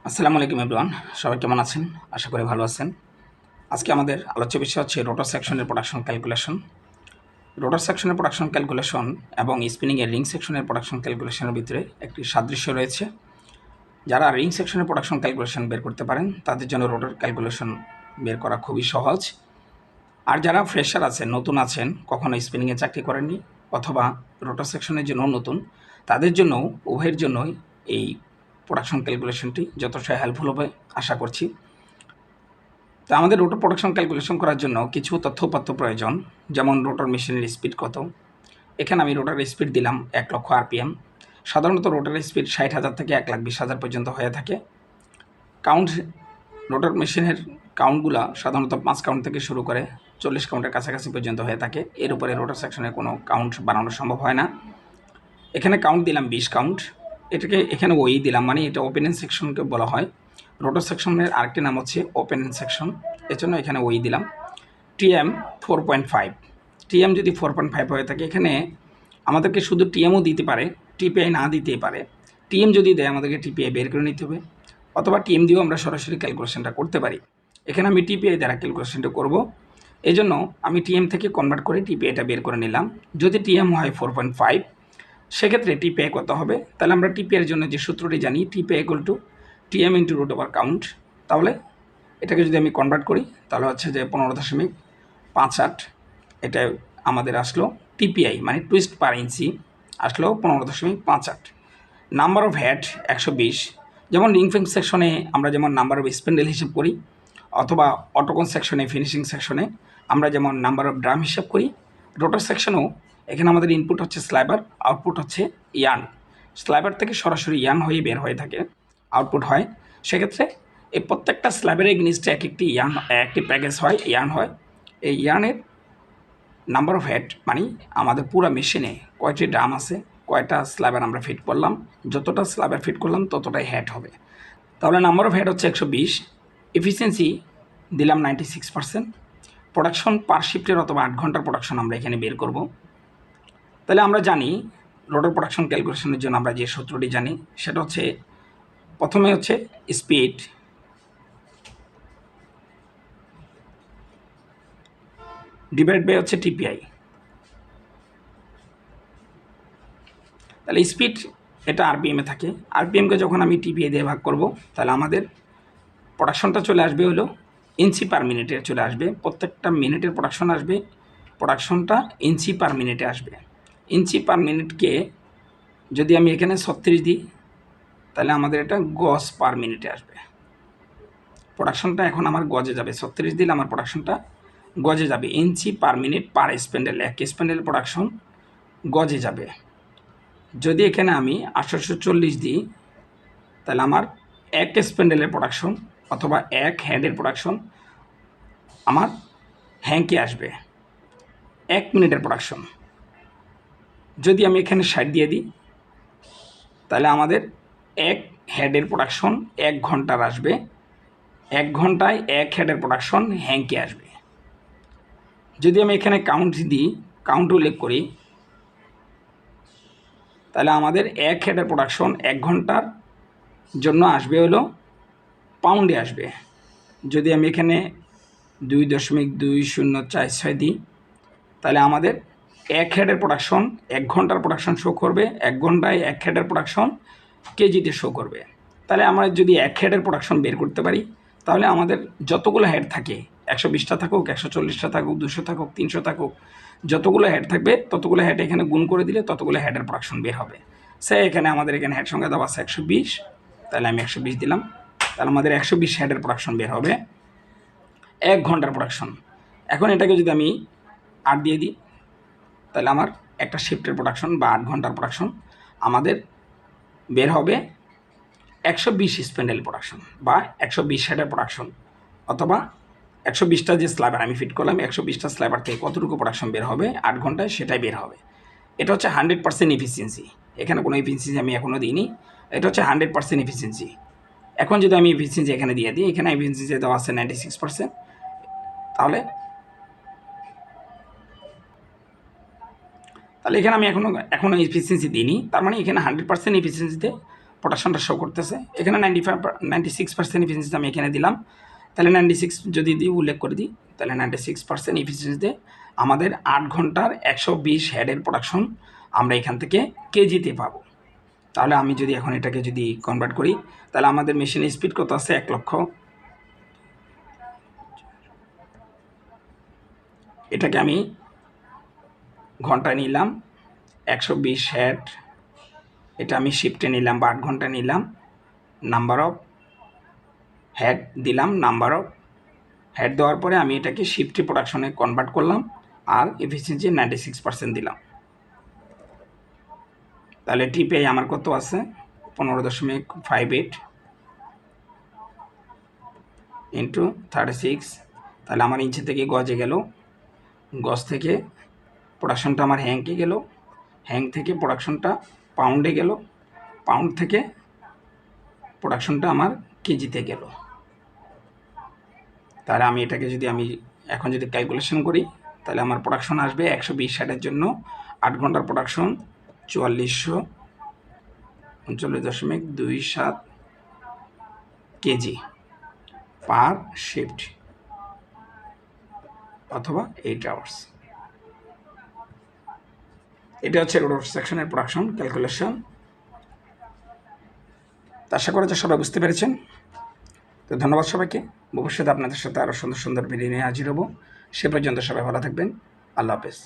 আসসালামু আলাইকুম এভরিওয়ান। সবাই কেমন আছেন? আশা করি ভালো আছেন। আজকে আমাদের আলোচ্য বিষয় হচ্ছে রোটার সেকশনের প্রোডাকশন ক্যালকুলেশন। রোটার সেকশনের প্রোডাকশন ক্যালকুলেশন এবং স্পিনিংয়ের রিং সেকশনের প্রোডাকশন ক্যালকুলেশনের ভিতরে একটি সাদৃশ্য রয়েছে। যারা রিং সেকশনের প্রোডাকশন ক্যালকুলেশন বের করতে পারেন তাদের জন্য রোটার ক্যালকুলেশন বের করা খুবই সহজ। আর যারা ফ্রেশার আছেন, নতুন আছেন, কখনো স্পিনিংয়ে চাকরি করেননি অথবা রোটার সেকশনের জন্য নতুন, তাদের জন্য উভয়ের জন্যই এই প্রোডাকশন ক্যালকুলেশনটি যথেষ্ট হেল্পফুল হবে আশা করছি। তো আমাদের রোটার প্রোডাকশন ক্যালকুলেশন করার জন্য কিছু তথ্যপত্র প্রয়োজন, যেমন রোটার মেশিনের স্পিড কত। এখানে আমি রোটারের স্পিড দিলাম 1,00,000 আরপিএম। সাধারণত রোটারের স্পিড 60,000 থেকে 1,20,000 পর্যন্ত হয়ে থাকে। কাউন্ট, রোটার মেশিনের কাউন্টগুলো সাধারণত 5 কাউন্ট থেকে শুরু করে 40 কাউন্টের কাছাকাছি পর্যন্ত হয়ে থাকে। এর উপরে রোটার সেকশনের কোনো কাউন্ট বানানো সম্ভব হয় না। এখানে কাউন্ট দিলাম 20 কাউন্ট। এটাকে এখানে ওই দিলাম, মানে এটা ওপেন এন্ড সেকশনকে বলা হয়। রোটার সেকশনের আরেকটি নাম হচ্ছে ওপেন এন্ড সেকশন, এজন্য এখানে ওই দিলাম। টিএম 4.5। টিএম যদি 4.5 হয়ে থাকে, এখানে আমাদেরকে শুধু টিএমও দিতে পারে, টিপিআই না দিতেই পারে। টিএম যদি দেয় আমাদেরকে টিপিআই বের করে নিতে হবে, অথবা টিএম দিয়েও আমরা সরাসরি ক্যালকুলেশনটা করতে পারি। এখানে আমি টিপিআই দ্বারা ক্যালকুলেশনটা করব, এই জন্য আমি টিএম থেকে কনভার্ট করে টিপিআইটা বের করে নিলাম। যদি টিএম হয় 4.5, সেক্ষেত্রে টিপিআই কত হবে? তাহলে আমরা টিপিআইয়ের জন্য যে সূত্রটি জানি, TPI equal to TM into root over count. তাহলে এটাকে যদি আমি কনভার্ট করি তাহলে হচ্ছে যে 15.58, এটা আমাদের আসলো টিপিআই, মানে টুইস্ট পার ইঞ্চি আসলো 15.58। Number of head 120। যেমন রিং ফেন্স সেকশনে আমরা যেমন নাম্বার অফ স্পেন্ডেল হিসেব করি, অথবা অটোকন সেকশনে, ফিনিশিং সেকশনে আমরা যেমন নাম্বার অফ ড্রাম হিসাব করি, রোটার সেকশনেও এখানে আমাদের ইনপুট হচ্ছে স্ল্যাবার, আউটপুট হচ্ছে ইয়ার্ন। স্ল্যাবার থেকে সরাসরি ইয়ার্ন হয়ে বের হয়ে থাকে, আউটপুট হয়। সেক্ষেত্রে এই প্রত্যেকটা স্ল্যাবের এগনিস্টে একটি ইয়ার্ন, একটি প্যাকেজ হয়, ইয়ার্ন হয়। এই ইয়ার্নের নাম্বার অফ হেড মানে আমাদের পুরো মেশিনে কয়টি ড্রাম আছে, কয়টা স্ল্যাবার আমরা ফিট করলাম, যতটা স্ল্যাবার ফিট করলাম ততটাই হেড হবে। তাহলে নাম্বার অফ হেড হচ্ছে 120। এফিসিয়েন্সি দিলাম 96%। প্রোডাকশন পার শিফটের অথবা 8 ঘন্টার প্রোডাকশন আমরা এখানে বের করব। তাহলে আমরা জানি রোটার প্রোডাকশন ক্যালকুলেশনের জন্য আমরা যে সূত্রটি জানি সেটা হচ্ছে, প্রথমে হচ্ছে স্পিড ডিভাইড বাই হচ্ছে টিপিআই। তাহলে স্পিড এটা আরপিএমে থাকে, আরপিএমকে যখন আমি টিপিআই দিয়ে ভাগ করব তাহলে আমাদের প্রোডাকশনটা চলে আসবে হলো ইঞ্চি পার মিনিটে চলে আসবে। প্রত্যেকটা মিনিটের প্রোডাকশন আসবে, প্রোডাকশনটা ইঞ্চি পার মিনিটে আসবে। ইঞ্চি পার মিনিটকে যদি আমি এখানে 36 দিই তাহলে আমাদের এটা গজ পার মিনিটে আসবে। প্রোডাকশনটা এখন আমার গজে যাবে, 36 দিলে আমার প্রোডাকশনটা গজে যাবে। ইঞ্চি পার মিনিট পার স্প্যান্ডেল, এক স্প্যান্ডেল প্রোডাকশন গজে যাবে। যদি এখানে আমি 840 দিই তাহলে আমার এক স্প্যান্ডেলের প্রোডাকশন অথবা এক হ্যান্ডের প্রোডাকশন আমার হ্যাঙ্কে আসবে 1 মিনিটের প্রোডাকশন। যদি আমি এখানে 60 দিয়ে দিই তাহলে আমাদের এক হেডের প্রোডাকশন 1 ঘন্টার আসবে। 1 ঘন্টায় এক হেডের প্রোডাকশন হ্যাঙ্কে আসবে। যদি আমি এখানে কাউন্ট দিই, কাউন্ট উল্লেখ করি, তাহলে আমাদের এক হেডের প্রোডাকশন 1 ঘন্টার জন্য আসবে হলো পাউন্ডে আসবে। যদি আমি এখানে 2.2046 দিই তাহলে আমাদের এক হেডের প্রোডাকশন 1 ঘন্টার প্রোডাকশন শো করবে, 1 ঘন্টায় এক হেডের প্রোডাকশন কেজিতে শো করবে। তাহলে আমরা যদি এক হেডের প্রোডাকশন বের করতে পারি তাহলে আমাদের যতগুলো হেড থাকে, 120টা থাকুক, 140টা থাকুক, 200 থাকুক, 300 থাকুক, যতগুলো হেড থাকবে ততগুলো হেড এখানে গুণ করে দিলে ততগুলো হেডের প্রোডাকশন বের হবে। সে এখানে আমাদের এখানে হেড সংখ্যা দেওয়া আছে 120, তাহলে আমি 120 দিলাম, তাহলে আমাদের 120 হেডের প্রোডাকশন বের হবে 1 ঘন্টার প্রোডাকশন। এখন এটাকে যদি আমি 8 দিয়ে দিই তাহলে আমার একটা শিফটের প্রোডাকশন বা 8 ঘন্টার প্রোডাকশন আমাদের বের হবে 120 স্প্যান্ডেল প্রোডাকশন বা 120 হেডের প্রোডাকশন, অথবা 120টা যে স্ল্যাবার আমি ফিট করলাম 120টা স্ল্যাবার থেকে কতটুকু প্রোডাকশন বের হবে 8 ঘন্টায় সেটাই বের হবে। এটা হচ্ছে 100% এফিসিয়েন্সি। এখানে কোনো এফিসিয়েন্সি আমি এখনও দিইনি, এটা হচ্ছে 100% এফিসিয়েন্সি। এখন যদি আমি এফিসিয়েন্সি এখানে দিয়ে দিই, এখানে এফিসিয়েন্সি দেওয়া আছে 96%, তাহলে এখানে আমি এখনও এফিসিয়েন্সি দিইনি, তার মানে এখানে 100% এফিসিয়েন্সিতে প্রোডাকশনটা শো করতেছে। এখানে 96% এফিসিয়েন্সি আমি এখানে দিলাম। তাহলে 96 যদি দিই, উল্লেখ করে দিই, তাহলে 96% এফিসিয়েন্সিতে আমাদের 8 ঘন্টার 120 হেডের প্রোডাকশন আমরা এখান থেকে কেজিতে পাবো। তাহলে আমি যদি এখন এটাকে যদি কনভার্ট করি, তাহলে আমাদের মেশিনের স্পিড কত আছে? 1 লক্ষ। এটাকে আমি ঘন্টায় নিলাম 120 হেড, এটা আমি শিফটে নিলাম বা 8 ঘন্টা নিলাম, নাম্বার অফ হেড দিলাম, নাম্বার অফ হেড দেওয়ার পরে আমি এটাকে শিফটে প্রোডাকশনে কনভার্ট করলাম আর এফিসিয়েন্সি 96% দিলাম। তাহলে টিপিআই আমার কত আছে? 15.58 ইন্টু 36। তাহলে আমার ইঞ্চি থেকে গজে গেল, গজ থেকে প্রোডাকশনটা আমার হ্যাংকে গেল, হ্যাং থেকে প্রোডাকশনটা পাউন্ডে গেল, পাউন্ড থেকে প্রোডাকশনটা আমার কেজিতে গেল। তাহলে আমি এটাকে যদি আমি এখন যদি ক্যালকুলেশন করি, তাহলে আমার প্রোডাকশন আসবে 120 হেডের জন্য 8 ঘন্টার প্রোডাকশন 4439.27 কেজি পার শিফট অথবা 8 আওয়ার্স। এটা হচ্ছে রোটর সেকশনের প্রোডাকশন ক্যালকুলেশন। আশা করা যায় সবাই বুঝতে পেরেছেন। তো ধন্যবাদ সবাইকে। ভবিষ্যতে আপনাদের সাথে আরও সুন্দর সুন্দর ভিডিও নিয়ে হাজির হব। সে পর্যন্ত সবাই ভালো থাকবেন। আল্লাহ হাফেজ।